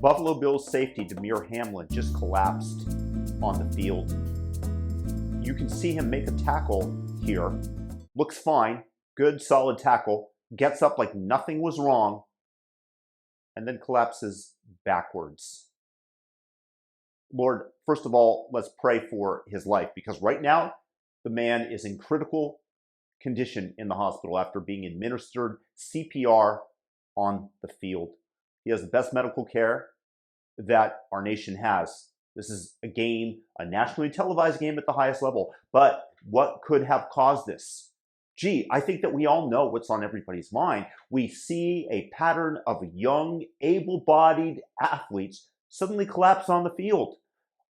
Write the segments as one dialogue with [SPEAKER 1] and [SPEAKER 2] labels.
[SPEAKER 1] Buffalo Bills safety Damar Hamlin just collapsed on the field. You can see him make a tackle here. Looks fine. Good, solid tackle. Gets up like nothing was wrong. And then collapses backwards. Lord, first of all, let's pray for his life, because right now the man is in critical condition in the hospital after being administered CPR on the field. He has the best medical care that our nation has. This is a game, a nationally televised game at the highest level. But what could have caused this? Gee, I think that we all know what's on everybody's mind. We see a pattern of young, able-bodied athletes suddenly collapse on the field.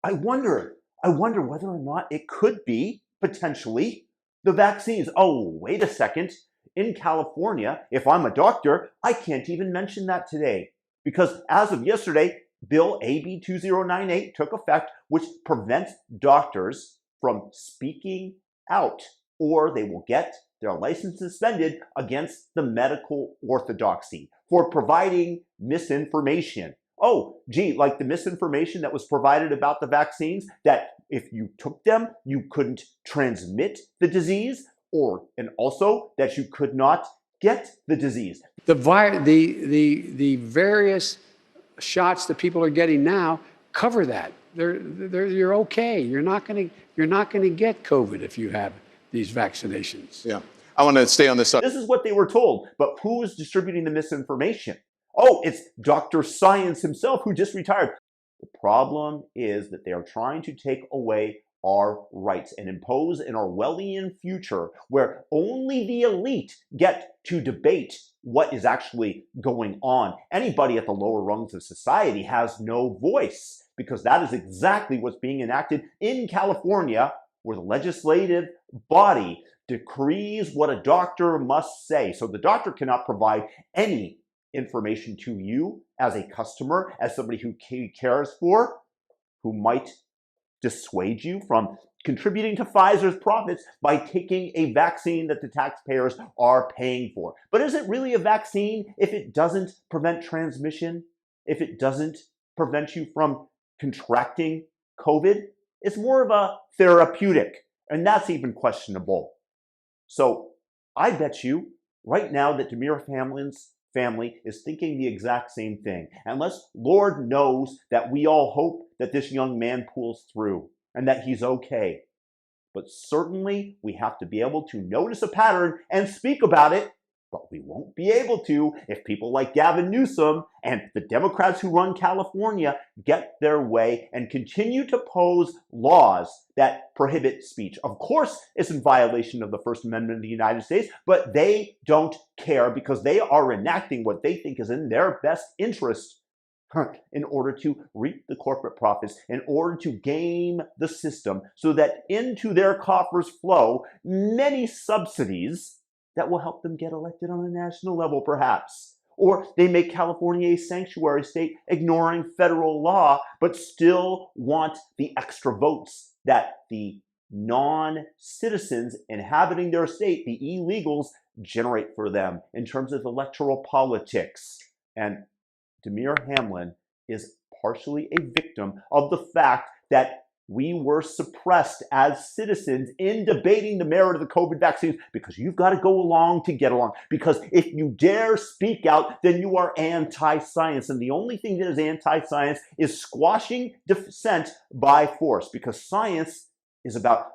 [SPEAKER 1] I wonder whether or not it could be, potentially, the vaccines. Oh, wait a second. In California, if I'm a doctor, I can't even mention that today. Because as of yesterday, Bill AB 2098 took effect, which prevents doctors from speaking out, or they will get their license suspended against the medical orthodoxy for providing misinformation. Oh, gee, like the misinformation that was provided about the vaccines, that if you took them, you couldn't transmit the disease, and also that you could not get the disease.
[SPEAKER 2] The various shots that people are getting now cover that. You're okay. You're not going to get COVID if you have these vaccinations.
[SPEAKER 3] Yeah, I want to stay on this subject.
[SPEAKER 1] This is what they were told, but who is distributing the misinformation? Oh, it's Dr. Science himself, who just retired. The problem is that they are trying to take away our rights and impose an Orwellian future where only the elite get to debate what is actually going on. Anybody at the lower rungs of society has no voice, because that is exactly what's being enacted in California, where the legislative body decrees what a doctor must say. So the doctor cannot provide any information to you as a customer, as somebody who cares for, who might dissuade you from contributing to Pfizer's profits by taking a vaccine that the taxpayers are paying for. But is it really a vaccine if it doesn't prevent transmission? If it doesn't prevent you from contracting COVID? It's more of a therapeutic, and that's even questionable. So I bet you right now that Damar Hamlin's family is thinking the exact same thing. Unless Lord knows that we all hope that this young man pulls through and that he's okay. But certainly we have to be able to notice a pattern and speak about it, but we won't be able to if people like Gavin Newsom and the Democrats who run California get their way and continue to pose laws that prohibit speech. Of course, it's in violation of the First Amendment of the United States, but they don't care because they are enacting what they think is in their best interest in order to reap the corporate profits, in order to game the system so that into their coffers flow many subsidies that will help them get elected on a national level, perhaps. Or they make California a sanctuary state, ignoring federal law, but still want the extra votes that the non-citizens inhabiting their state, the illegals, generate for them in terms of electoral politics. And Damar Hamlin is partially a victim of the fact that we were suppressed as citizens in debating the merit of the COVID vaccines, because you've got to go along to get along. Because if you dare speak out, then you are anti-science. And the only thing that is anti-science is squashing dissent by force, because science is about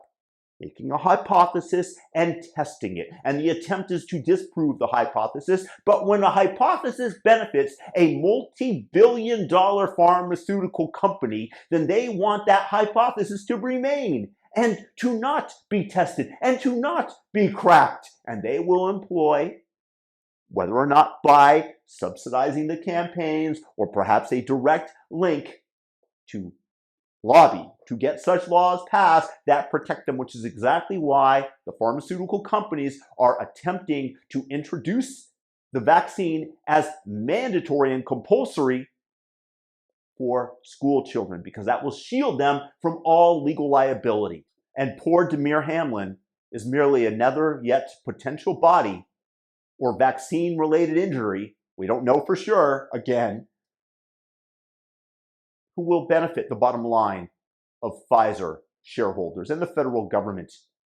[SPEAKER 1] making a hypothesis and testing it. And the attempt is to disprove the hypothesis. But when a hypothesis benefits a multi-billion-dollar pharmaceutical company, then they want that hypothesis to remain and to not be tested and to not be cracked. And they will employ, whether or not by subsidizing the campaigns or perhaps a direct link, to lobby to get such laws passed that protect them, which is exactly why the pharmaceutical companies are attempting to introduce the vaccine as mandatory and compulsory for school children, because that will shield them from all legal liability. And poor Damar Hamlin is merely another yet potential body or vaccine-related injury, we don't know for sure, again, who will benefit the bottom line of Pfizer shareholders and the federal government.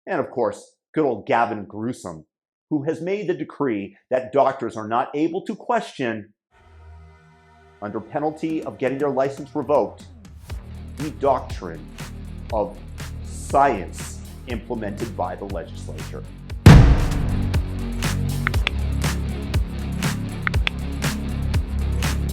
[SPEAKER 1] And of course, good old Gavin Newsom, who has made the decree that doctors are not able to question, under penalty of getting their license revoked, the doctrine of science implemented by the legislature.